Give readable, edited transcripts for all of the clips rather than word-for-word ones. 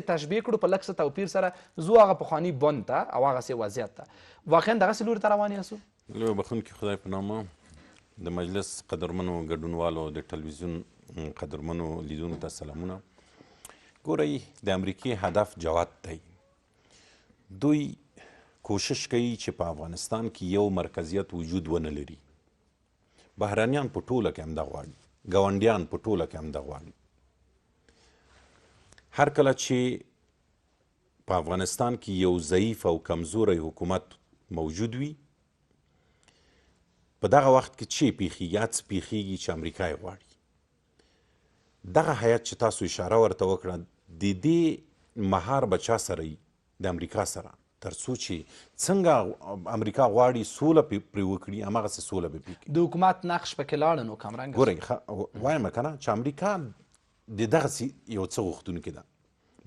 تشبیه کړو په لږ څه توپیر سره ځو هغه پخواني بند ته او هغسې وضعیت ته واقعا دغسې لوري ته روان یاستو؟ لویه بخښونکي خدای په نامه د مجلس قدرمنو ګډونوالو د ټلویزیون قدرمنو لیدونکو ته سلامونه. ګورئ د امریکې هدف جوت دی. دوی کوشش کوي چې په افغانستان کې یو مرکزیت وجود ونه لري. بهرانیان په ټوله کې همدا غواړي، ګاونډیان په ټوله کې همدا غواړي. هر کله چې په افغانستان کې یو ضعیف او کمزوری حکومت موجود وي، په دغه وخت کې چې پیښیږي څه پیښیږي چې امریکا یې غواړي. دغه هیات چې تاسو اشاره ورته وکړه د دې مهار به چا سره وي؟ د امریکا سره، تر څو چې څنګه امریکا غواړي سوله پرې وکړي هماغسې سوله به پرې کړي. د حکومت نقش پکې لاړه نو کمرنګه ګورئ وایم که نه چې امریکا د دغسې یو څه غوښتونکې ده،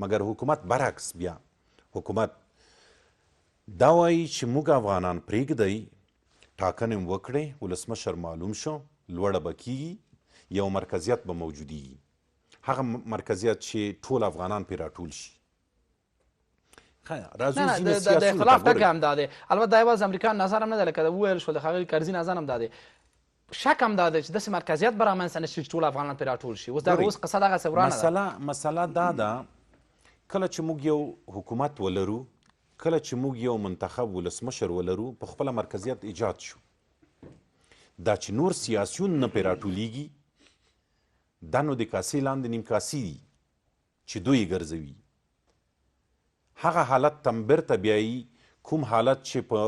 مګر حکومت برعکس بیا حکومت دا وایي چې موږ افغانان پرېږدئ، ټاکنې وکړئ، ولسمشر معلوم شو، لوړه به کیږي، یو مرکزیت به موجودیږي، هغه مرکزیت چې ټول افغانان پرې راټول شي. د اختلاف ټکی هم دا دی. البته دا یوازې امریکا نظر هم نه دی، لکه وویل شول د ښاغلي کرزي نظر هم دا دی، شک هم دا دی چې داسې مرکزیت به رامنځته نه شي چې ټول افغانان پرې راټول شي. اوس قصه دغسې ورانه ده. مسله دا ده کله چې موږ یو حکومت ولرو، کله چې موږ یو منتخب ولسمشر ولرو، په خپله مرکزیت ایجاد شو. دا چې نور سیاسیون نه پرې راټولیږي دا نو د کاسې لاندې نیم کاسې دي چې دوی ګرځوي. هغه حالت ته بیرته بیایي کوم حالت چې په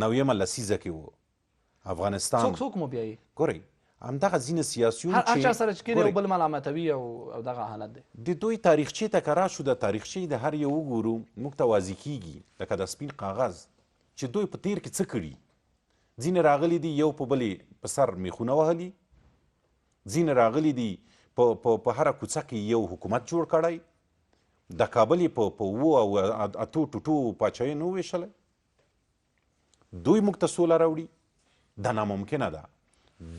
90مه لسیزه کې و افغانستان. څوک مو بیایي؟ ګورئ همدغه ځینې سیاسیون هر چا سره چې کېږي یو بل ملامتوي او دغه حالت دی. د دوی تاریخچې ته که راشو، د تاریخچې د هر یو وګورو موږ ته واضح کېږي لکه د سپین کاغذ چې دوی په تیر کې څه کړي. ځینې راغلي دي یو په بلې په سر میخونه وهلي، ځینې راغلي دي په هره کوڅه کې یو حکومت جوړ کړی، د کابل یې په 7 او 8 ټوټو پاچاهۍ نه وویشلی. دوی موږ ته سوله راوړي، دا ناممکنه ده.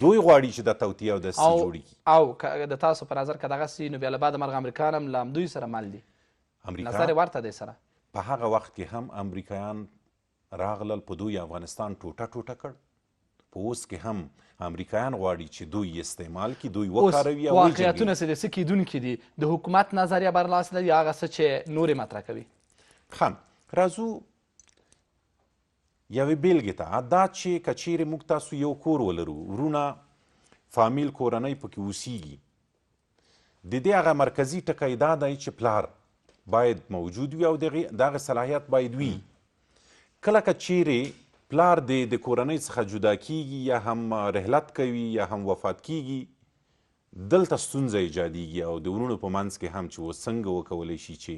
دوی غواړي چې د توطیه او دسیسې جوړې کړي. او د تاسو په نظر که دغسې نو بیا له بعد مرغ امریکایان هم له همدوی سره مل دي؟ نظر یې ورته دی سره. په هغه وخت کې هم امریکایان راغلل، په دوی افغانستان ټوټه ټوټه کړ. په اوس کې هم امریکایان غواړي چې دوی استعمال کړي، دوی وکاروي. اوس واقعیتونه څه دي، څه کیدونکي دي؟ د حکومت نظریه برلاسه ده یا هغه څه چې نورې مطرح کوي؟ ښه راځو یوې بیلګې ته. دا چې که چیرې موږ تاسو یو کور ولرو، ورونه فامیل کورنۍ پکې اوسیږي، د دې هغه مرکزي ټکی دا دی چې پلار باید موجود وي او دغه صلاحیت باید وي. کله که چیرې پلار د کورنۍ څخه جدا کیږي یا هم رحلت کوي یا هم وفات کیږي، دلته ستونزه ایجادیږي او د ورونو په منځ کې هم چې اوس څنګه وکولی شي چې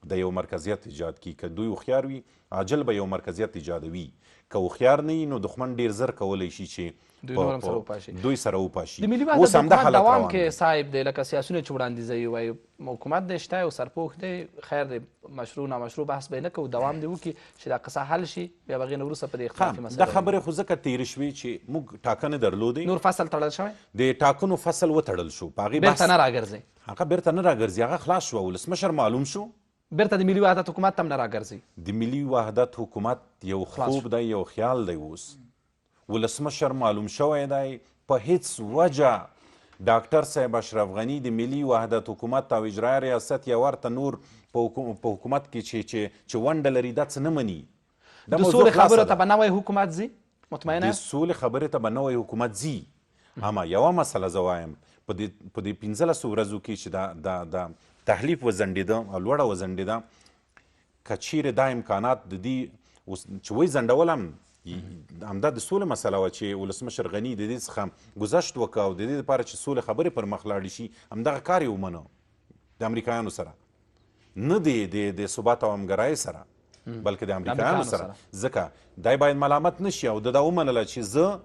د یو مرکزیت ایجاد کړي. که دوی هوښیار وي عاجل به یو مرکزیت ایجادوي، که هوښیار نه وي نو دښمن ډېر زر کولی شي چې دوی سره وپاشي. د ملي وحدت حکومت دوام کې صاحب دی، لکه سیاسونه چې وړاندیزوي وایي حکومت دی شته او سرپوښ دی، خیر دی مشروع نامشروع بحث به یې نه کوو، دوام دې وکړي چې دا قصه حل شي، بیا به هغې نه وروسته په دې اختلافي مسله. دا خبرې خو ځکه تېرې شوې چې موږ ټاکنې درلودې، نور فصل تړل شوی، د ټاکنو فصل وتړل شو، په هغې بېرته نه راګرځي. هغه بېرته نه راګرځي، هغه خلاص شو، ولسمشر معلوم شو، بیرته د ملي وحدت حکومت ته هم نه راګرځي. د ملي وحدت حکومت یو خوب دی، یو خیال دی. اوس ولسمشر معلوم شوی دی، په هیڅ وجه ډاکټر صاحب اشرف غني د ملي وحدت حکومت او اجرایه ریاست یا ورته نور په حکومت کې چې ونډه لري دا څه نه مني. د سولې خبرو ته به نوی حکومت ځي؟ مطمئنه د سولې خبرې ته به نوی حکومت ځي. اما یوه مسله زه وایم، په دې 15 ورځو کې چې دا تحلیف وزنډېده او لوړه وزنډېده، که چیرې دا امکانات د دې چې وایي زنډول هم همدا د سولې مسله وه چې ولسمشر غني د دې څخه ګذشت وکړه او د دې لپاره چې سولې خبرې پر مخ لاړې شي، همدغه کار یې ومنه د امریکایانو سره، نه د ثبات او همګرایۍ سره بلکې د امریکایانو سره. ځکه دی باید ملامت نشي او دا ومنله چې زه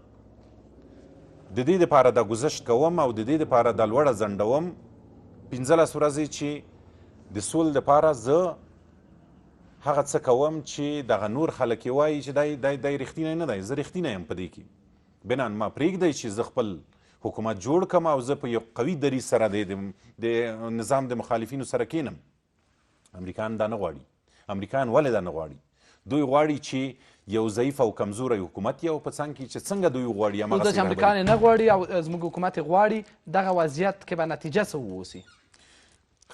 د دې دپاره دا ګذشت کوم او د دې دپاره دا لوړه زنډوم 15 ورځې چې د سولې دپاره زه هغه څه کوم چې دغه نور خلک یې وایي چې دی رښتینی نه دی، زه رښتینی یم په دې کې. بنان ما پرېږدی چې زه خپل حکومت جوړ کړم او زه په یو قوي دریځ سره د نظام د مخالفینو سره کینم. امریکایان دا نه غواړي. امریکایان ولې دا نه غواړي؟ دوی غواړي چې یو ضعیف او کمزوری حکومت یې او په څنګ کې چې څنګه دوی غواړي اوس دا چې امریکایان یې نه غواړي او زموږ حکومت یې غواړي، دغه وضعیت کې به نتیجه څه واوسي؟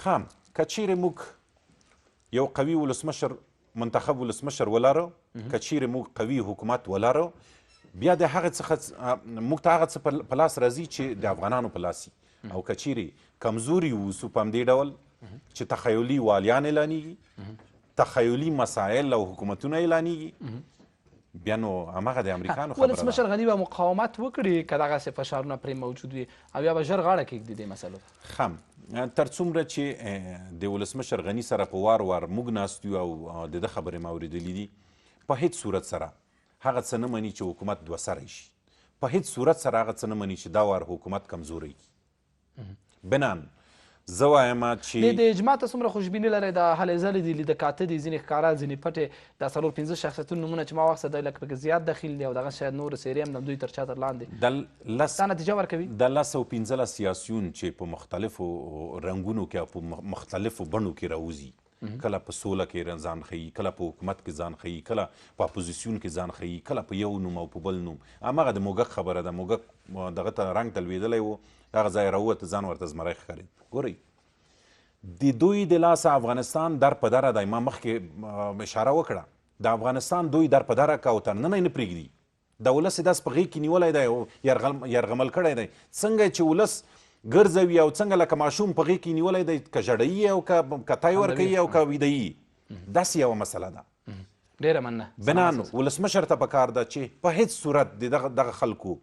ښه، که چیرې موږ یو قوي ولسمشر منتخب ولسمشر ولرو، که چیرې موږ قوي حکومت ولرو، بیا د هغه څخه موږ ته هغه څه په لاس راځي چې د افغانانو په لاس وي. او که چیرې کمزوري واوسو په همدې ډول چې تخیلي والیان اعلانیږي، تخیلي مسایل او حکومتونه اعلانیږي، بیا نو هماغه د امریکانو خبره ده. ولسمشر غني به مقاومت وکړي که دغسې فشارونه پرې موجود وي او یا به ژر غاړه کېږدي دې مسلو ته؟ ښه، تر څومره چې د ولسمشر غني سره په وار وار موږ ناست یو او د ده خبرې ما اورېدلي دي، په هیڅ صورت سره هغه څه نه مني چې حکومت دوه سری شي. په هیڅ صورت سره هغه څه نه مني چې دا وار حکومت کمزوری کړي. بنان زه وایم چې د اجماع ته څومره خوشبیني لرئ؟ د هلې ځلې دي، لیده کاته دي، ځینې ښکاره ځینې پټې، دا 4-5 شخصیتونو نومونه چې ما واخیسته دی لکه پکې زیات دخیل دي او دغه شاید نور څېرې هم د دوی تر چتر لاندې دا نتیجه ورکوي. د 10-15 سیاسیون چې په مختلفو رنګونو کې او په مختلفو بڼو کې راوځي، کله په سوله کې ځان ښیي، کله په حکومت کې ځان ښیي، کله په اپوزیسیون کې ځان ښیي، کله په یو نوم او په بل نوم. هماغه د موږک خبره ده، موږک دغه ته رنګ ته لوېدلی و، هغه ځای راووته، ځان ورته زمری ښکارېد. ګورئ، د دوی د لاسه افغانستان در په دره دی. ما مخکې اشاره وکړه، د افغانستان دوی در په دره که او تر ننه یې نه پرېږدي. د ولس یې داسې په غېږ کې نیولی دی او یرغمل کړی دی. څنګه چې ولس ګرځوي او څنګه لکه ماشوم په غېږ کې نیولی دی، که ژړوي او که تای ورکوي او که ویده یي، داسې یوه مسله ده. ډېره مننه. بنان ولسمشر ته پکار ده چې په هیڅ صورت د دغه خلکو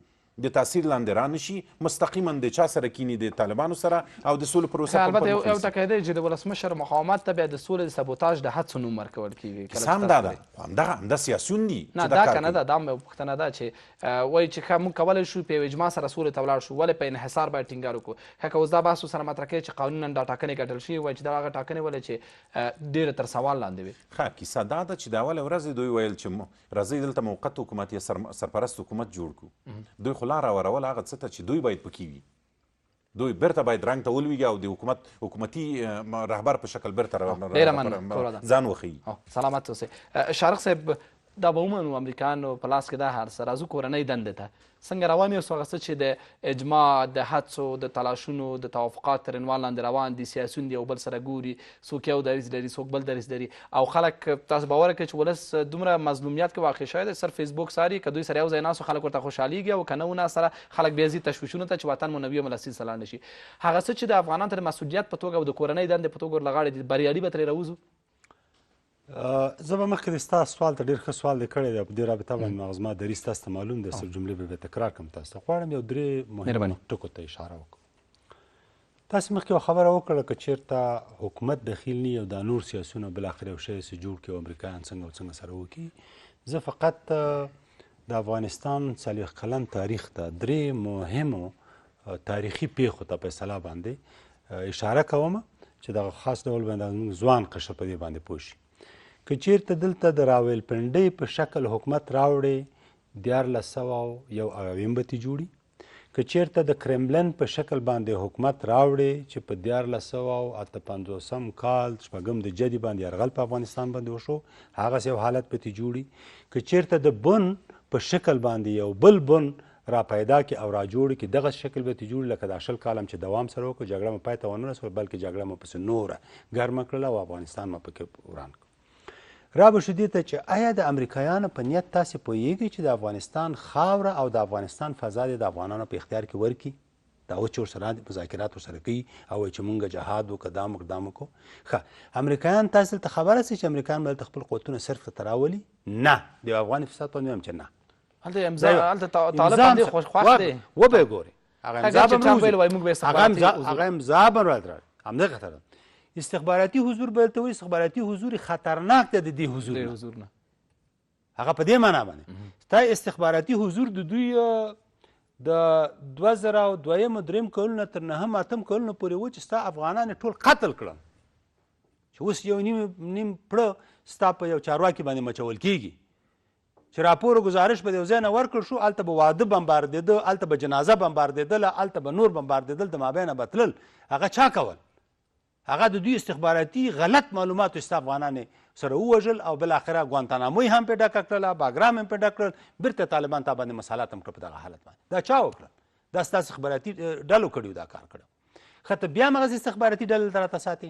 د تاثیر لاندې رانشي، مستقیما د چا سره کینی، د طالبانو سره او د سولې پروسه. البته یو ټکی دی چې د ولسمشر مقاومت ته بیا د سولې د سبوتاژ د هڅو نوم ورکول کېږي. هم دا ده، همدا سیاسیون دي. نه دا که نه ده، دا هم یو پوښتنه ده چې وایي چې ښه موږ کولی شو په یو اجماع سره سولې ته ولاړ شو، ولې په انحصار باید ټینګار وکړو؟ ښه که اوس دا بحث سره مطرح کوي چې قانونا دا ټاکنې ګټل شوي وایي چې دا هغه ټاکنې ولې چې ډېره تر سوال لاندې وي. ښه، کیسه دا ده چې د اولې ورځې دوی ویل چې راځئ دلته موقت حکومت یا سرپرست حکومت جوړ کړو. دوی خو لاره ورول هغه څه ته چې دوی باید پکې وي. دوی بیرته باید رنګ ته ولویږي او د حکومتي رهبر په شکل بیرته ځان وښیي. سلامت اوسئ. شارق صاحب، دا به ومنو امریکایانو په لاس کې دا هر څه، راځو کورنۍ دندې ته. څنګه روان یو هغه څه چې د اجماع، د هڅو، د تلاشونو، د توافقات تر عنوان لاندې روان دي، سیاسیون دي یو بل سره ګوري، څوک یو دریځ لري، څوک بل دریځ لري، او خلک تاسو باور کوئ چې ولس دومره مظلومیت کې واقع شوی دی، صرف فیسبوک څاري، که دوی سره یو ځای ناست خلک ورته خوشحالېږي او که نه ونه سره خلک بیا ځي تشویشونو ته چې وطن مو نوي او ملسي سلا نه شي. هغه څه چې د افغانانو ته د مسؤلیت په توګه او د کورنۍ دندې په توګه ورلغاړې دي، بریالي به ترې راوځو؟ زه به مخکې د ستا سوال ته ډېر ښه سوال دی کړی دی، په دې رابطه باندې مغز ما دریځ تاسو ته معلوم دی، صرف جملې به تکرار کړم. تاسو ته غواړم یو 3 مهمو ټکو ته اشاره وکړم. تاسو مخکې یوه خبره وکړه که چېرته حکومت دخیل نه او دا نور سیاسونه بالاخره یو شی جوړ کړي او امریکایان څنګه او څنګه سره وکړي. زه فقط د افغانستان 40 کلن تاریخ ته 3 مهمو تاریخي پیښو ته په اصطلاح باندې اشاره کوم چې دغه خاص ډول باندې زموږ ځوان قشر په دې باندې پوه شي. که چیرته دلته د راولپنډۍ په شکل حکومت راوړي 1401 به ترې جوړي، که چیرته د کرملن په شکل باندې حکومت راوړي چې په 1458 کال 6 د جدي باندې یرغل په افغانستان باندې وشو، هغسې یو حالت به ترې جوړي. که چیرته د بن په شکل باندې یو بل بن را پیدا کړي او را جوړ کړي، دغه شکل به ترې جوړي لکه د 20 کال هم چې دوام سره وکړو، جګړه مو پای ته ونه رسول، بلکې جګړه مو پسې نوره ګرمه کړله او افغانستان مو پکې وران کړ. را به شو دې ته چې آیا د امریکایانو په نیت تاسې پوهیږئ چې د افغانستان خاوره او د افغانستان فضا د افغانانو په اختیار کې ورکړي؟ دا اوس چې ورسره مذاکرات ورسره کوي او وایي چې مونږ جهاد وکړو، دا وکړو، دا وکړو. ښه، امریکایان تاسې دلته خبره سي چې امریکایان به دلته خپل قوتونه صرف ته راولي؟ نه، د افغان فساد باندې هم چې نه. هلته طالب باندې خوښ دی، وبه یې ګورئ، هغه امضا به راځي، همدغه خطر استخباراتي حضور به ورته وایي. استخباراتي حضور خطرناک دی د دې حضور نه، هغه په دې معنا باندې ستا استخباراتي حضور د دوی د 2002-3 کلونه تر 9-8 کلونه پورې و چې ستا افغانان ټول قتل کړل، چې اوس یو نیم پړه ستا په یو چارواکي باندې مچول کېږي چې راپور ګزارش به د یو ځای نه ورکړل شو، هلته به واده بمباردېده، هلته به جنازه بمباردېدله، هلته به نور بمباردېدل، د مابینه به تلل. هغه چا کول؟ هغه د دوی استخباراتي غلط معلوماتو ستا افغانان سره ووژل او بالاخره ګوانتانامو یې هم پې ډکه کړله، باګرام هم پې ډک کړل، بیرته طالبان تا باندې مسالات هم کړه په دغه حالت باندې. دا چا وکړل؟ دا ستاسو استخباراتي ډلو کړي دا کار کړی. ښه ته بیا مغز استخباراتي ډلې ته راته ساتې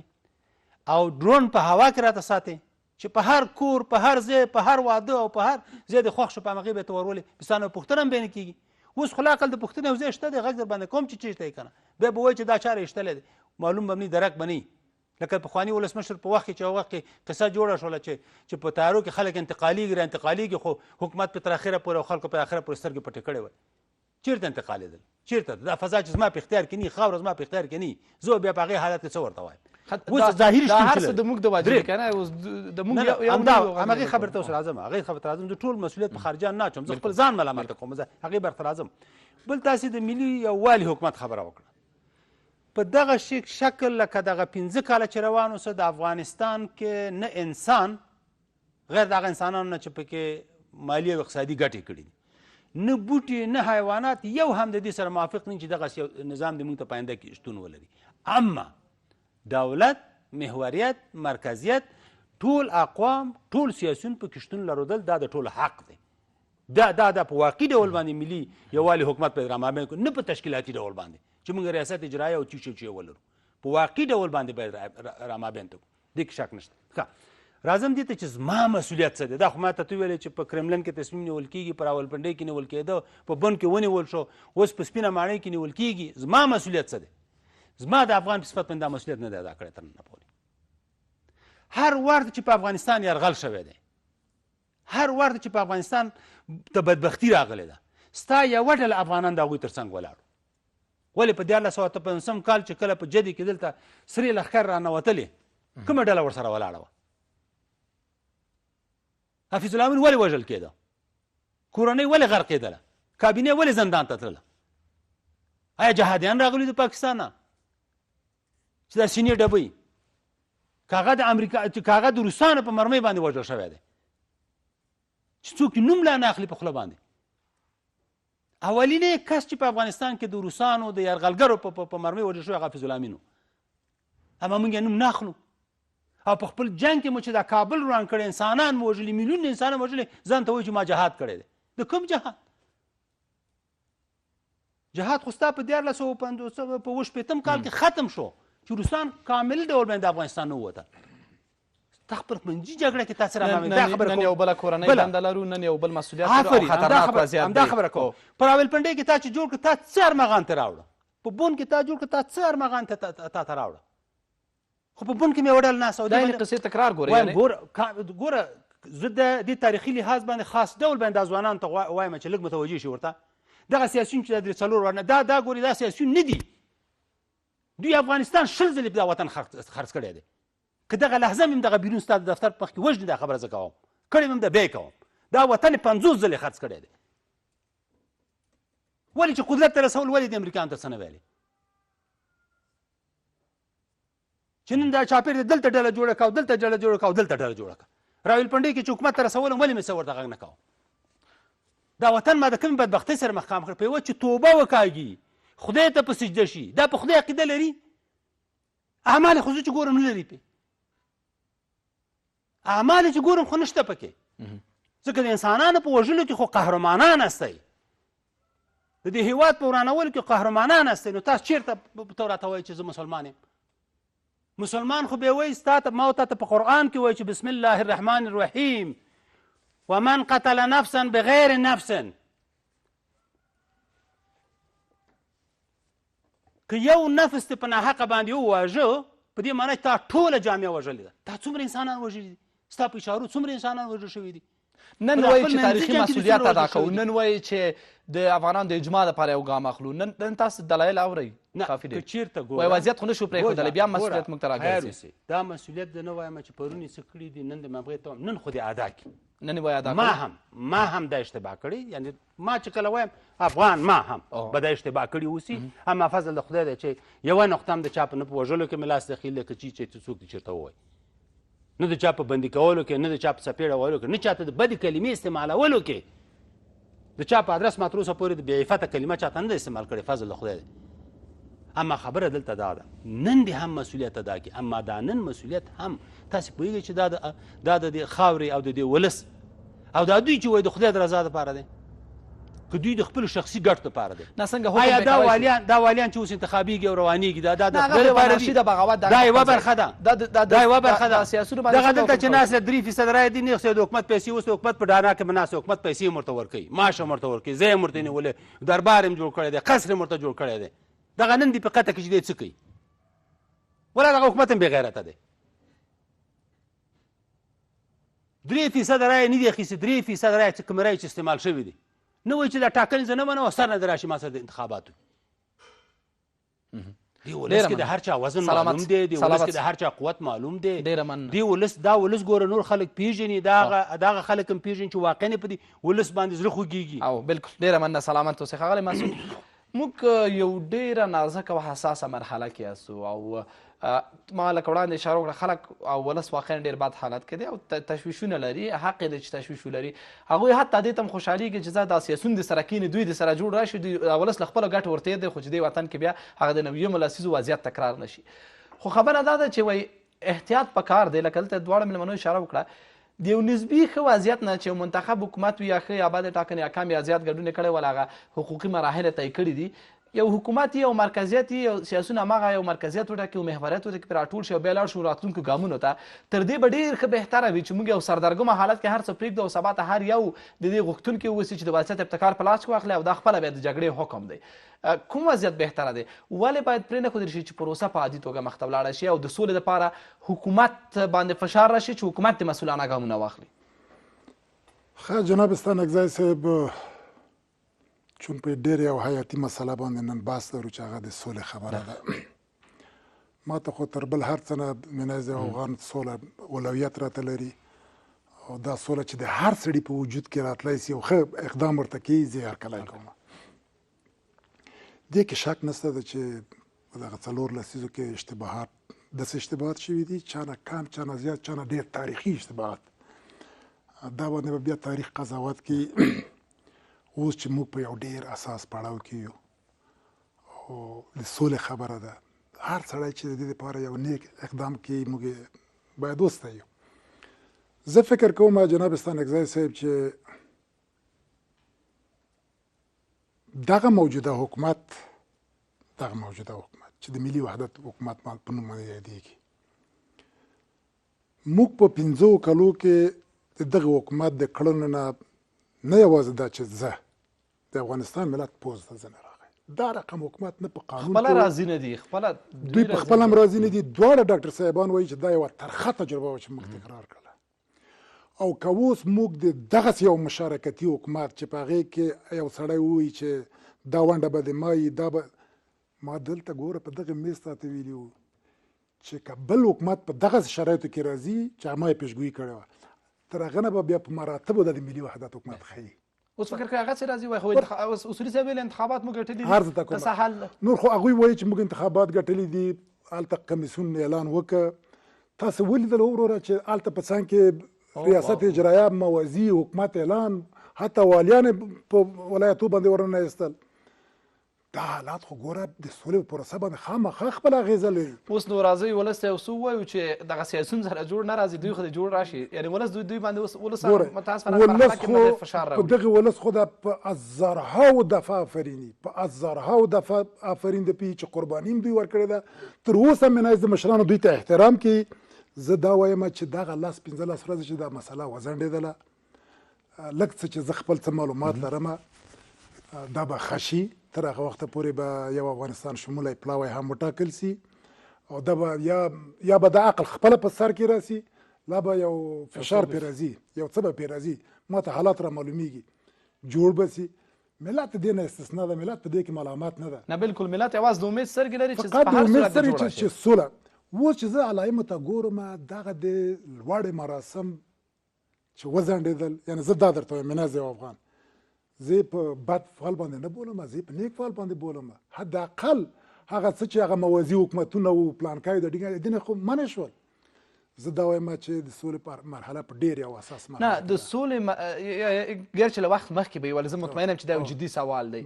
او ډرون په هوا کې راته ساتې چې په هر کور، په هر ځای، په هر واده او په هر ځای د خوښ شو په همغې به یې ته ورولې، بستانه پوښتنه هم بیا نه کېږي. اوس خو لا عقل د پوښتنې یو ځای شته دی، غږ در باندې کوم چې چېرته یې که نه، بیا به وایي چې دا چاره ایشتلی دی، معلوم به نه وي درک به نه وي. لکه پخواني ولسمشر په وخت کې چې هغه وخت کې قصه جوړه شوله چې په تیارو کې خلک انتقالېږي را انتقالېږي، خو حکومت په تر اخره پورې او خلکو په اخره پورې سترګې پټې کړې وای. چېرته انتقالېدل؟ چېرته دا فضا چې زما په اختیار کې نه وي، خاوره زما په اختیار کې نه وي، زه بیا په هغې حالت کې څه ورته وایم؟ اوس ظاهري دا هر څه د موږ د واجب که نه، اوس د موږ همغې خبرې ته اوس راځم، هغې خبرې ته راځم. زه ټول مسؤلیت په خارجیان نه اچوم، زه خپل ځان ملامته کوم، زه هغې برخه راځم. بل تاسې د ملي یووالي حکومت خبره وکړه. په دغه شکل لکه دغه 15 کاله چې روان اوسه د افغانستان کې نه انسان غیر د هغه انسانانو نه چې پکې مالي او اقتصادي ګټې کړي دي، نه بوټي نه حیوانات یو هم د دې سره موافق نه چې دغسې یو نظام د موږ ته په آینده کې شتون ولري. اما دولت، محوریت، مرکزیت، ټول اقوام، ټول سیاسیون پکې شتون لرودل دا د ټولو حق دی. دا په واقعي ډول باندې ملي یووالي حکومت په رامابین کړو، نه په تشکیلاتي ډول باندې چې موږ ریاست اجرایه او چی ولرو، په واقعي ډول باندې باید رامابین ته کړو، دې کې شک نشته. ښه راځم دې ته چې زما مسؤلیت څه دی. دا خو ما ته ته ویلې چې په کرملن کې تصمیم نیول کېږي، په راولپنډۍ کې نیول کېده، په بن کې ونیول شو، اوس په سپینه ماڼۍ کې نیول کېږي. زما مسؤلیت څه دی؟ زما د افغان په صفت باندې دا مسؤلیت نه دی ادا کړی تر ننه پورې. هر وخت چې په افغانستان یرغل شوی دی، هر وخت چې په افغانستان ته بدبختي راغلې ده، ستا یوه ډله افغانان د هغوی تر څنګ ولاړو. ولې په 1953 کال چې کله په جدي کې دلته سرې لښکر رانوتلې، کومه ډله ورسره ولاړه وه؟ حفیظ الله امین ولې وژل کېده؟ کورنۍ ولې غرقېدله؟ کابینې ولې زندان ته تلله؟ آیا جهادیان راغلي د پاکستان نه چې دا سینې ډبوي؟ که هغه د امریکا چې که هغه د روسانو په مرمۍ باندې وژل شوی دی چې څوک نوم لا نه اخلي په خوله باندې. اولینی کس چې په افغانستان کې د روسانو د یرغلګرو په مرمۍ وژل شوی هغه حفیظ الله امین و، اما موږ یې نوم نه اخلو. او په خپل جنګ کې مو چې دا کابل وران کړی، انسانان مو وژلي، میلیونونه انسانان وژلي، ځان ته وایي چې ما جهاد کړی دی. د کوم جهاد؟ جهاد خو ستا په 1950 کال کې ختم شو چې روسان کامل ډول باندې د افغانستان نه ووتل. تا خپل منځي جګړه کې تاسو رامامین دا خبره کوم، نن یو بله کورنۍ دنده لرو، نن یو بل مسؤلیت لرو او خطرناک وضعیت دی. همدا خبره کوم. په راولپنډۍ کې تا چې جوړ کړ، تا څه ارمغان ته راوړه؟ په بون کې تا جوړ کړ، تا څه ارمغان ته راوړه؟ خو په بون کې مې وډل نه سعودي دا قصې تکرار ګورې. ګوره زه د دې تاریخي لحاظ باندې خاص ډول باندې دا ځوانانو ته وایم چې لږ متوجه شي ورته. دغه سیاسیون چې د 3 ورنه دا ګوري، دا سیاسیون نه دي. دوی افغانستان 20 ځلې په دا وطن خرڅ کړی دی. که دغه لحظه مې دغه بیرون ستا د دفتر په مخ کې وژني، دا خبره زه کوم، کړې مې د بیا کوم. دا وطن 50 ځلې خرڅ کړی دی. ولې چې قدرت ته رسول، ولې د امریکایانو ته څه نه ویلې؟ چې نن دا چاپېر دلته ډله جوړه کړه او دلته ډله جوړه کړه او دلته ډله جوړه کړه، راولپنډۍ کې چې حکومت ته رسولم ولې مې څه ورته غږ نه کوم؟ دا وطن ما د کومې بدبختۍ سره مخامخ کړ؟ په یوه چې توبه وکاږي، خدای ته په سجده شي، دا په خدای عقیده لري؟ اعمال خو زه چې ګورم نه لري، پې اعمال چې ګورم خو نشته پکې. ځکه د انسانانو په وژلو کې خو قهرمانان هستئ، د دې هېواد په ورانولو کې قهرمانان هستئ. نو تاسو چېرته ته راته وایئ چې زه مسلمان یم؟ مسلمان خو به وایي ستا ته ما ته په قرآن کې وایي چې بسم الله الرحمن الرحیم ومن قتل نفسا بغیر نفس، که یو نفس ته په ناحقه باندې وواژه، په دې معنی تا ټوله جامعه وژلې ده. تا څومره انسانان وژلي دي؟ ستا په اشارو څومره انسانان وژل شوي دي؟ نن وایي چې تاریخي مسؤلیت ادا کوو، نن وایي چې د افغانانو د اجماع دپاره یو ګام اخلو. نن تاسو دلایل اورئ؟ کافي دی. وایي وضعیت خو نه شو پرېښودلی، بیا مسؤلیت موږ ته راګرځي. دا مسؤلیت د نه وایم چې پرون یې څه کړي دي، نن د مبغې ته نن خو دې ادا کړي. نن وایي ادا ما هم دا اشتباه کړی، یعنی ما چې کله وایم افغان ما هم به دا اشتباه کړي اوسي. اما فضل د خدای دی چې یوه نقطه هم د چا په نه په وژلو کې مې لاس دخیل دی، که چې څوک دې چېرته ووایي، نه د چا په بندي کولو کې، نه د چا په څپېړه وهلو کې، نه چاته د بدې کلمې استعمالولو کې. د چا په ادرس ما تر اوسه پورې د بې عفته کلمه چاته نه ده استعمال کړې، فضل د خدای دی. اما خبره دلته دا ده نن دې هم مسؤلیت ادا کړي، اما دا نن مسؤلیت هم تاسې پوهېږئ چې دا د دې خاورې او د دې ولس او دا دوی چې وایي د خدای د رضا دپاره دی که دوی د خپلو شخصي ګټو دپاره دی. آیا دا والیان چې اوس انتخابېږي او روانېږي دا د خدای دپاره دي؟ دا یوه برخه ده، دا یوه برخه ده. دغه دلته چې ناست 3% رایې دي نیغ د حکومت پیسې اوس د حکومت په ډانا کې به ناست حکومت پیسې هم ورته ورکوي، معاش هم ورته ورکوي، ځای هم ورته نیولی، دربار هم جوړ کړی دی، قصر هم ورته جوړ کړی دی. دغه نن دې په قطع کې چې دی څه کوي؟ ولا دغه حکومت هم بې غیرته دی. 3% رایې نه دي اخیستې، 3% رایې چې کوم رایې چې استعمال شوي دي، نه وایي چې دا ټاکنې زه نه منم او سر نه دې راشي ما سره د انتخاباتو. دې ولس کې د هر چا وزن معلوم دی، دې ولس کې د هر چا قوت معلوم دی. دې ولس ګوره نور خلک پیژني، دغه خلک هم پیژني چې واقعا په دې ولس باندې زړه خوږېږي. او بالکل ډېره مننه، سلامت اوسئ. ښاغلی مسعود، موږ یو ډېره نازکه او حساسه مرحله کې یاستو او ما لکه وړاندې اشاره وکړه خلک او ولس واقعا ډېر بد حالت کې دی او تشویشونه لري، حق یې دی چې تشویش ولري. هغوی حتی دې ته هم خوشحالېږي چې دا سیاسون د سره کښېني، دوی د سره جوړ راشي، دوی ولس له خپله ګټه ورته دی، خو چې دې وطن کې بیا هغه د 90مو لسیزو وضعیت تکرار نه شي. خو خبره دا ده چې وایي احتیاط پکار دی، لکه دلته دواړو مېلمنو اشاره وکړه، د یو نسبي ښه وضعیت نه چې منتخب حکومت وي یا ښه یا بد ټاکنې یا کم یا زیات ګډون یې کړی ول، هغه حقوقي مراحل یې طی کړي دي. یو حکومت یو مرکزیت یو سیاسون هماغه یو مرکزیت وټاکي او محوریت وټاکي پرې راټول شي او بیا لاړ شو راتلونکو ګامونو ته. تر دې به ډېر ښه بهتره وي چې موږ یو سردرګمه حالت کې هر څه پرېږدو او سبا ته هر یو د دې غوښتونکي واوسي چې د وضعیت ابتکار په لاس کې واخلي او دا خپله بیا د جګړې حکم دی. کوم وضعیت بهتره دی؟ ولې باید پرې نه ښودل شي چې پروسه په عادي توګه مخته ولاړه شي او د سولې دپاره حکومت باندې فشار راشي چې حکومت د مسؤلانه ګامونه واخلي؟ ښه جناب استانکزی صاحب، چون په ډېر یو حیاتي مسله باندې نن بحث لرو چې هغه د سولې خبره ده. ما ته خو تر بل هر څه نه منځ افغان سوله اولویت راته لري او دا سوله چې د هر سړي په وجود کې راتلی سي او ښه اقدام ورته کوي زه یې هرکلی کوم. دې کې شک نشته ده چې په دغه 4 لسیزو کې اشتباهات داسې اشتباهات شوي دي، چا نه کم چا نه زیات چا نه ډېر تاریخي اشتباهات. دا باندې به بیا تاریخ قضاوت کوي. اوس چې موږ په یو ډېر اساس پړاو کې یو او د سولې خبره ده، هر سړی چې د دې لپاره یو نیک اقدام کوي موږ باید وستایو. زه فکر کوم جناب استانکزی صاحب چې دغه موجوده حکومت چې د ملي وحدت حکومت په نوم باندې یادېږي، موږ په 15 کلو کې د دغه حکومت د کړنو نه یوازې دا چې زه د افغانستان ملت پوز ته زه نه راغی، دا رقم حکومت نه په قانون خپله راضي نه دي، دوی په خپله هم راضي نه دي. دواړه ډاکټر صاحبان وایي چې دا یوه ترخه تجربه وه چې موږ تکرار کړله. او که اوس موږ د دغسې یو مشارکتي حکومت چې په هغې کې یو سړی ووایي چې دا ونډه به د ما وي، دا به ما دلته ګوره په دغه میز تاته ویلي وو چې که بل حکومت په دغسې شرایطو کې راځي چې ما یې پیشګویي کړې وه، تر هغه نه به بیا په مراتبو د ملي وحدت حکومت ښیي. اوس فکر کوي هغه څه راځي وایي خو اصولي صاحب ویل انتخابات مو ګټلي دي، څه حل نور خو هغوی وایي چې موږ انتخابات ګټلي دي. هلته کمیسیون اعلان وکړه، تاسو ولیدل وروره چې هلته په څنګ کې ریاست اجرایه موازي حکومت اعلان، حتی والیان په ولایتو باندې ورنه ایستل. دا حالات خو ګوره د سولې په پروسه باندې خامخا خپله اغېزه لري. اوس نو راځئ ولس ته یو څه ووایو چې دغه سیاسون سره جوړ نه راځي، دوی خو د جوړ راشي، یعنې ولس دوی باندې اوس ولس متاسفانه مرحله کې باندې فشار راوړي. دغه ولس خو دا په هزارهاو دفعه آفریني، په هزارهاو دفعه آفرین د پی چې قرباني هم دوی ورکړې ده. تر اوسه مې د مشرانو دوی ته احترام کوي. زه دا وایم چې دغه 15 ورځې چې دا مسله وځنډېدله، لږ څه چې زه خپل څه معلومات لرم دا به ښه شي. تر هغه وخته پورې به یو افغانستان شمولی پلاوی هم وټاکل سي او دا به یا به د عقل خپله په سر کې راسي، لا به یو فشار پرې راځي، یو څه به پرې راځي، ما ته حالات را معلومیږي، جوړ به سي. ملت دې نه استثنا ده، ملت په دې کې ملامت نه ده. نه بالکل، ملت یوازې د امید سترګې لري چې فقط د امید سترګې چې سوله. اوس چې زه علایمو ته ګورم دغه د لوړې مراسم چې وځنډېدل، یعنې زه دا درته وایم مناز یو افغان، زه په بد فعال باندې نه بولم، زه په نیک فعال باندې بولم. حداقل هغه څه چې هغه موازي حکومتونه و پلانکای د دینه خو منع شول. زه دا وایم چې د سولې مرحله په ډېر یو اساس مرحله نه د سولې ګر چې له وخت مخکې به وي، ولې زه مطمئنم چې دا یو جدي سوال دی.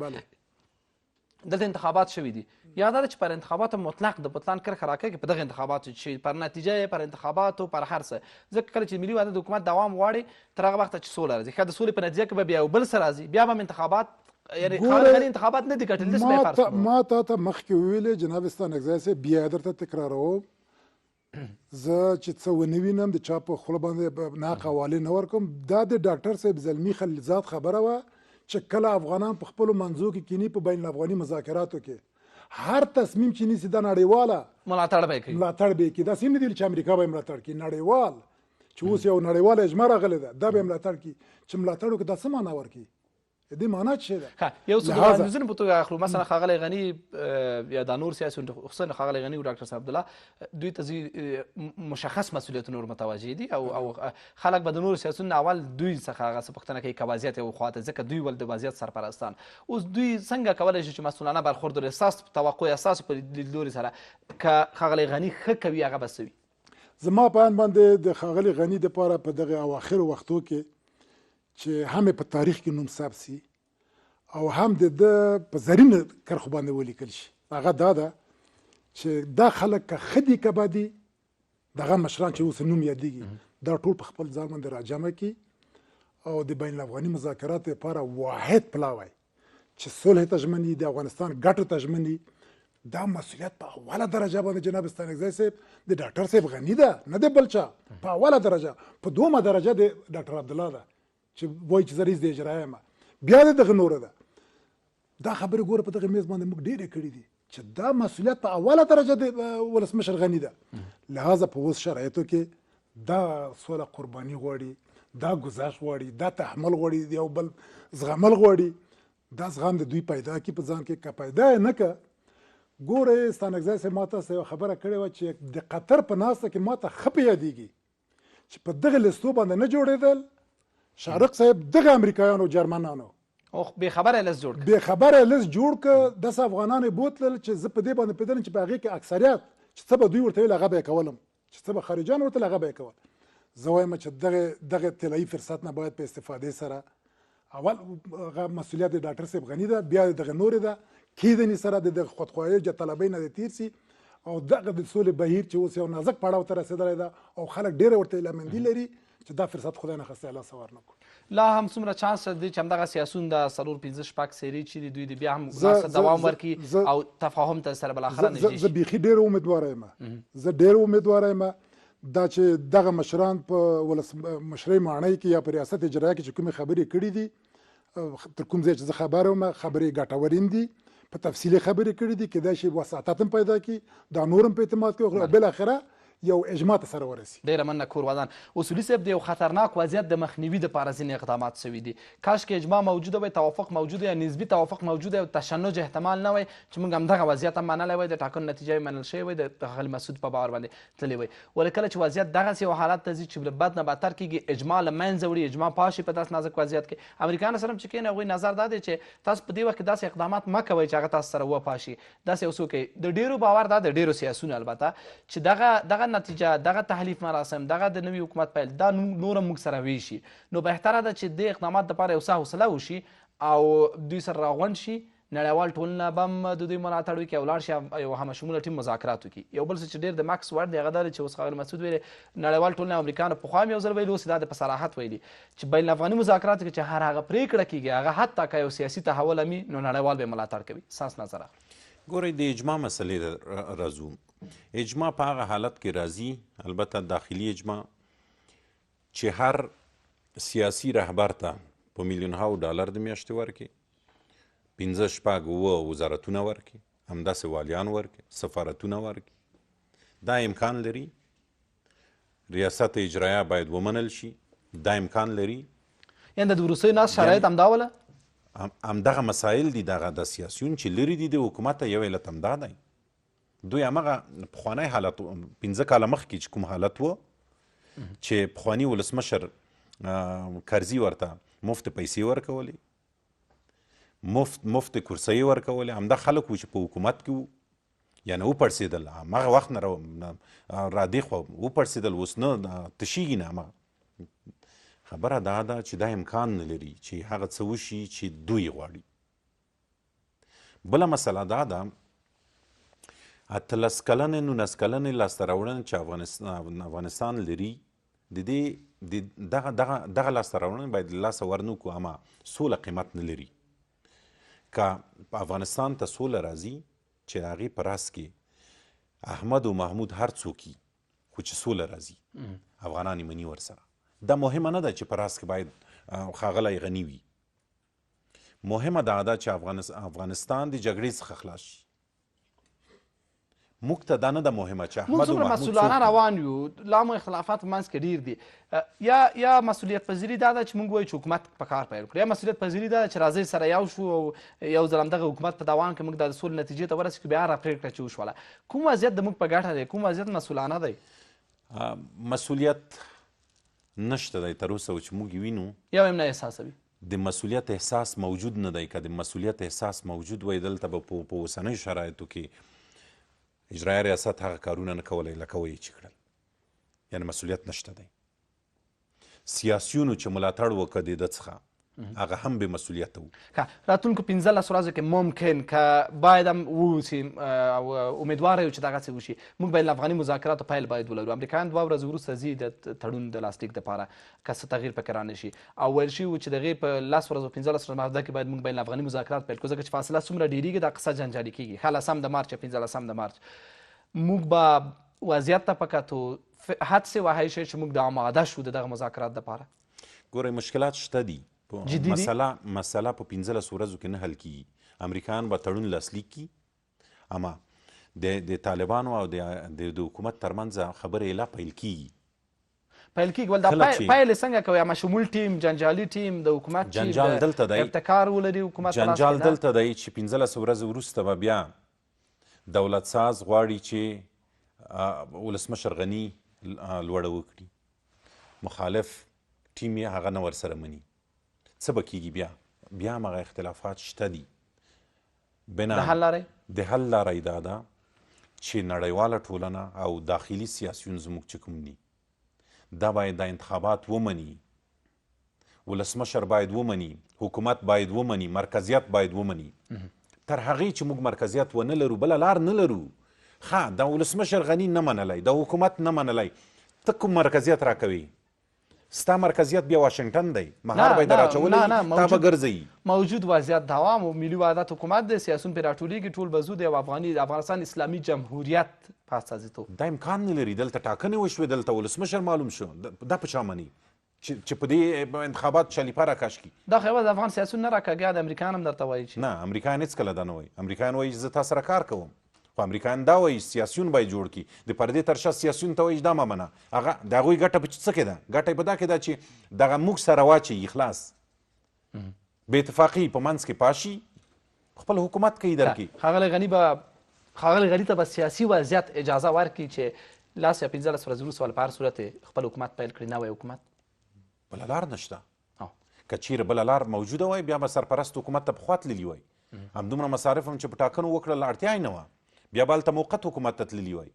دلته انتخابات شوي دي یا دا چې پر انتخاباتو مطلق د بطلان کرښه راکوي په دغه انتخاباتو چې پر نتیجه پر انتخاباتو پر هر څه ځکه کله چې ملي وحدت حکومت دوام غواړي تر هغه وخته چې سوله راځي ښه د سولې په نتیجه کې به بیا یو بل څه راځي بیا به هم انتخابات یعنی خالي انتخابات نه دي ګټل داسې به فرض کړو. ما تا ته مخکې وویلې جناب ستانکزی صاحب بیا درته تکراروم زه چې څه ونه وینم د چا په خوله باندې ناق حوالې نه ورکوم دا د ډاکټر صاحب زلمي خلیلزاد خبره وه چې کله افغانان په خپلو منځو کې کینی په بین الافغاني مذاکراتو کې هر تصمیم چې نیسي دا نړیواله ملاتړ به یې کوي ملاتړ به یې کوي داسې نه دي چې امریکا به یې ملاتړ کړي نړیوال چې اوس یو نړیواله اجماع راغلی ده دا به یې ملاتړ کړي چې ملاتړ وکړي دا څه معنا ورکړي دې معنا څه ده یو څه د وړاندیزونو په توګه اخلو مثلا ښاغلی غني یا دا نور سیاسیون خصوصا ښاغلی غني او ډاکټر صاحب عبدالله دوی ته مشخص مسؤلیتونه ور متوجه دي او خلک به د نورو سیاسیونو اول دوی څخه هغه څه پوښتنه کوي که وضعیت یو خواته ځکه دوی ول د وضعیت سرپرستان اوس دوی څنګه کولی شي چې مسؤلانه برخورد ولري ستاسو توقع ستاسو په لیدلوري سره که ښاغلی غني ښه کوي هغه به څه وي زما په اند باندې د ښاغلي غني دپاره په دغه اواخرو وختو کې چې هم په تاریخ کې نوم ثبت سي او هم د په زرین کرښو باندې ولیکل شي هغه دا ده چې دا خلک که ښه دي که بدي دغه مشران چې اوس نوم یادېږي دا ټول په خپل ځان باندې راجمع کړي او د بین الافغاني مذاکراتو لپاره واحد پلاوی چې صلح ته ژمن دي د افغانستان ګټو ته ژمن دي دا مسؤلیت په اوله درجه باندې جناب ستانکزی صاحب د ډاکټر صاحب غني ده نه د بل چا په اوله درجه په دومه درجه د ډاکټر عبدالله ده چې وایي چې زه رئیس د اجرایه یم بیا د دغه نوره ده دا خبرې ګوره په دغه میز باندې موږ ډېرې کړي دي چې دا مسؤلیت په اوله درجه د ولسمشر غني ده لهذا په اوس شرایطو کې دا سوله قرباني غواړي دا ګذشت غواړي دا تحمل غواړي د یو بل زغمل غواړي دا زغم د دوی پیدا کړي په ځان کې که پیدا یې نه که ګوره ستانکزی صاحب ما تاسو یوه خبره کړې وه چې د قطر په ناسته کې ما ته ښه په یادېږي چې په دغه لیستو باندې نه جوړېدل شارق صاحب دغه امریکایانو جرمنانو او بې خبره لیست جوړ بې خبره لیست جوړ که داسې افغانان یې بوتلل چې زه په دې باندې پوهېدلم چې په هغې کې اکثریت چې څه به دوی ورته ویل هغه به یې کولم چې څه به خارجیان ورته هغه به یې کول زه وایم چې دغه طلایي فرصت نه باید په استفادې سره اول هغه مسؤلیت د ډاکټر صاحب غني ده بیا دغه نورې ده کیدنې سره د خودخواهۍ طلبۍ نه د تیر سي او دغه د سولې بهیر چې اوس یو نازک پړاو ته رسېدلی ده او خلک ډېره ورته هیلهمندي لري چې دا فرصت خدای نخواستی الله سوار نه کړو لا هم څومره چانس دی چې همدغه سیاسون د 4-5 سیرې چې دي دوی د بیا هم مناسب دوام ورکړي او تفاهم ته سره بالاخره نږدې شي زه بیخي ډېره امیدواره یم زه ډېره امیدواره یم دا چې دغه مشران په ولسمشرۍ ماڼۍ کې یا په ریاست اجرایه کې چې کومې خبرې کړي دي تر کوم ځای چې زه خبر یم خبرې ګټورې دي په تفصیلي خبرې کړي دي کېدای شي وساطت هم پیدا کړي دا نور هم په اعتماد کوي او بالاخره یو اجماع ته سره ورسي ډیره مننه کورودان اصولي صاحب د یو خطرناک وضعیت د مخنیوي دپاره ځینې اقدامات شوي دي کاش که اجماع موجوده وای توافق موجوده یا نسبي توافق موجوده او تشنج احتمال نه وای چې موږ همدغه وضعیت هم منلی وای د ټاکنو نتیجه یې منل شوې وای د ښاغلي مسعود په باور باندې تللی وای ولې کله چې وضعیت دغسې یو حالت ته ځي چې بد نه بدتر کېږي اجماع له منځه وړي اجماع پاشي په داسې نازک وضعیت کې امریکایانو سره هم چې کښېني هغوی نظر دا دی چې تاسو په دې وخت کې داسې اقدامات مه کوئ چې هغه تاسو سره وپاشي داسې یو څوک د ډېرو باور دا د ډېرو سیاسونو البته چې دغه نتیجه دغه تحلیف مراسم دغه د نوي حکومت پیل دا نور موږ سره ویشي نو بهتره ده چې د اقدامات دپاره یو څه حوصله وشي او دوی سره راغونډ شي نړیوال ټولنه به هم د دوی ملاتړ وکړي او لاړ شي یو همشموله ټیم مذاکرات وکړي یو بل څه چې ډېر د ماکس وړ دی هغه دا دی چې اوس ښاغلي مسعود ویلې نړیوال ټولنه امریکایانو پخوا هم یو ځل ویلي اوس دا د په صراحت ویلي چې بین الافغاني مذاکراتو کې چې هر هغه پرېکړه کېږي هغه حتی که یو سیاسي تحول هم وي نو نړیوال به یې ملاتړ کوي ستاسو نظر اخلو ګورئ د اجماع مسلې راځو اجماع په هغه حالت کې راځي البته داخلي اجماع چې هر سیاسي رهبر ته په میلیونهاو ډالر د میاشتې ورکړي 15-16 وزارتونه ورکړي همداسې والیان ورکړي سفارتونه ورکړي دا امکان لري ریاست اجرایه باید ومنل شي دا امکان لري یعنې د وروستیو ناست شرایط همدا وله همدغه مسایل دي دغه د سیاسیون چې لري دي د حکومت یو علت همدا دی دوی همغه پخوانی حالت 15 کاله مخکې چې کوم حالت و چې پخواني ولسمشر کرزي ورته مفت پیسې ورکولې مفت کرسۍ ورکولې همدا خلک و چې په حکومت کې وو یعنې وپړسېدل همغه وخت نه را دې خوا وپړسېدل اوس نه تشېږي نه همغه خبره دا ده چې دا امکان نه لري چې هغه څه وشي چې دوی غواړي بله مسله دا ده 18 کلنې 19 کلنې لاسته راوړنې چې افغانستان لري د دې دغه لاسته راوړنې باید له لاسه ورنه کړو، اما سوله قیمت نه لري. که په افغانستان ته سوله راځي چې د هغې په راس کې احمد و محمود هر څوک خو چې سوله راځي افغانان یې مني ورسره. دا مهمه نه ده چې په راس کې باید ښاغلی غني وي، مهمه دا ده چې افغانستان د جګړې څخه خلاص شي. موږ ته دا نه ده مهمه چې احمد و محمود مسؤلانه روان یو، لا مو اختلافات منځ کې ډیر دي. یا مسؤلیت پذیري دا ده چې موږ وایو چې حکومت په کار پیل کړو، یا مسؤلیت پذیري دا ده چې راځئ سره یو شو او یو ځل همدغه حکومت په دوام کې موږ د سولې نتیجې ته ورسېږو، بیا هغه پرېکړه چې وشوله. کوم وضعیت د موږ په ګټه دی؟ کوم وضعیت مسؤلانه دی؟ مسؤلیت نشته دی تر اوسه چې موږ وینو، یو هم نه احساسوي. د مسؤلیت احساس موجود نه دی. که د مسؤلیت احساس موجود وای دلته به په اوسنیو شرایطو کې اجرایه ریاست هغه کارونه نه کولی لکه وایي چې کړل. یعنې مسؤلیت نشته دی. سیاسیونو چې ملاتړ وکړه د ده څخه هغه هم بې مسؤلیته وو. که راتلونکو 15 ورځو کې ممکن که باید هم ووسي او امیدواره یو چې دغسې وشي، موږ بین الافغاني مذاکراتو پیل باید ولرو. امریکایان 2 ورځې وروسته ځي د تړون د لاسلیک دپاره که څه تغییر پکې رانشي، او ویل شوي وو چې د هغې په 10 ورځو 15 ورځو مابعد کې باید موږ بین الافغاني مذاکرات پیل کړو، ځکه چې فاصله څومره ډېرېږي دا قصه جنجالي کېږي. 10 د مارچ یا 15 د مارچ موږ به وضعیت ته په کتو حدسې وهی شي چې موږ د آماده شو د دغه مذاکرات دپاره. ګورئ مشکلات شته دي، جدي دي. مسله په 15 ورځو کې نه حل کیږي. امریکایان به تړون لاسلیک کړي، اما د طالبانو او د حکومت ترمنځ خبرې لا پیل کیږي. ول دا پیل څنګه کوي؟ اما شمول ټیم، جنجالي ټیم، د حکومت جنجال دلته دی، ابتکار ولري حکومت. جنجال دلته دی چې 15 ورځې وروسته به بیا دولت ساز غواړي چې ولسمشر غني لوړه وکړي، مخالف ټیم یې هغه نه ورسره مني. څه به کېږي؟ بیا همغه اختلافات شته دي. د حل لاره یې دا ده چې نړیواله ټولنه او داخلي سیاسیون زموږ چې کوم دي دا باید د انتخابات ومني، ولسمشر باید ومني، حکومت باید ومني، مرکزیت باید ومني. تر هغې چې موږ مرکزیت ونه لرو بله لار نه لرو. ښه د ولسمشر غني نه منلی، د حکومت نه منلی، ته کوم مرکزیت راکوي؟ ستا مرکزیت بیا واشنګټن دی، مهار باید راچولی تا به ګرځوي. موجود وضعیت دوام او ملي وحدت حکومت دی، سیاسون پرې راټولېږي، ټول به ځو د افغانستان اسلامي جمهوریت په استازیتوب. دا امکان نه لري. دلته ټاکنې وشوې، دلته ولسمشر معلوم شو، دا په چا مني چې په دې انتخابات شلیپه راکش کړي؟ دا خو یوازې افغان سیاسون نه راکاږي، د امریکایان هم درته وایي چې نه، امریکایان هېڅکله دا نه وایي. امریکایان وایي زه تا سره کار کوم، خو امریکایان دا وایي سیاسیون باید جوړ کړي. د پردې تر شا سیاسیون ته وایي دا مه منه. هغه د هغوی ګټه په څه کې ده؟ ګټه یې په دا کې ده چې دغه موږ سره واچوي، خلاص بې اتفاقي په منځ کې پاشي، خپل حکومت کوي درکړي. ښاغلي غني ته به سیاسي وضعیت اجازه ورکړي چې 10 یا 15 ورځې وروسته په هر صورت خپل حکومت پیل کړي، نوی حکومت. بله لار نشته. که چیرې بله لار موجوده وای بیا به سرپرست حکومت ته پخوا تللي وای. همدومره مصارف هم چې په ټاکنو وکړل اړتیا یې نه وه، بیا به هلته موقت حکومت ته تللي وای.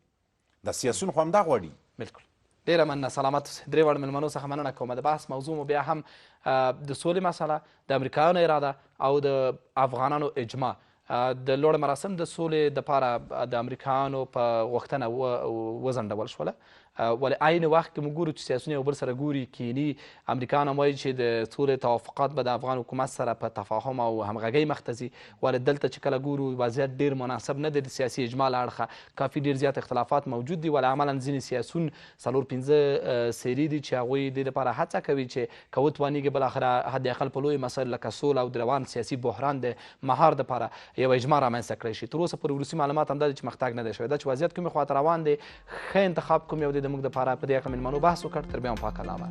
دا سیاسیون خو همدا غواړي. بلکل. ډېره مننه، سلامت اوسئ. 3 وړ مېلمنو څخه مننه کوم. د بحث موضوع مو بیا هم د سولې مسله، د امریکایانو اراده او د افغانانو اجماع. د لوړ مراسم د سولې دپاره د امریکایانو په غوښتنه وځنډول شوله، ولې عین وخت کې موږ ګورو چې سیاسیون یو بل سره ګوري، کینی. امریکایان هم وایي چې د سولې توافقات به د افغان حکومت سره په تفاهم او همغږۍ مخ ته ځي، ولې دلته چې کله ګورو وضعیت ډېر مناسب نه دی د سیاسي اجماع له اړخه. کافي ډېر زیات اختلافات موجود دي، ولې عملا ځینې سیاسیون 4-5 سیري دي چې هغوی دې لپاره هڅه کوي چې که وتوانېږي بالاخره حد اقل په لویو مسایلو لکه سوله او د روان سیاسي بحران د مهار دپاره یو اجماع رامنځته کړی شي. تر اوسه پورې وروستي معلومات همدا دي چې مخ تګ نه دی شوی. دا چې وضعیت کومې خواته روان دی، ښه انتخاب کوم یو دی د موږ دپاره په دې اړه مېلمنو بحث وکړ. تر بیا هم پاک الله.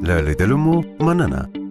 له لیدلو مو مننه.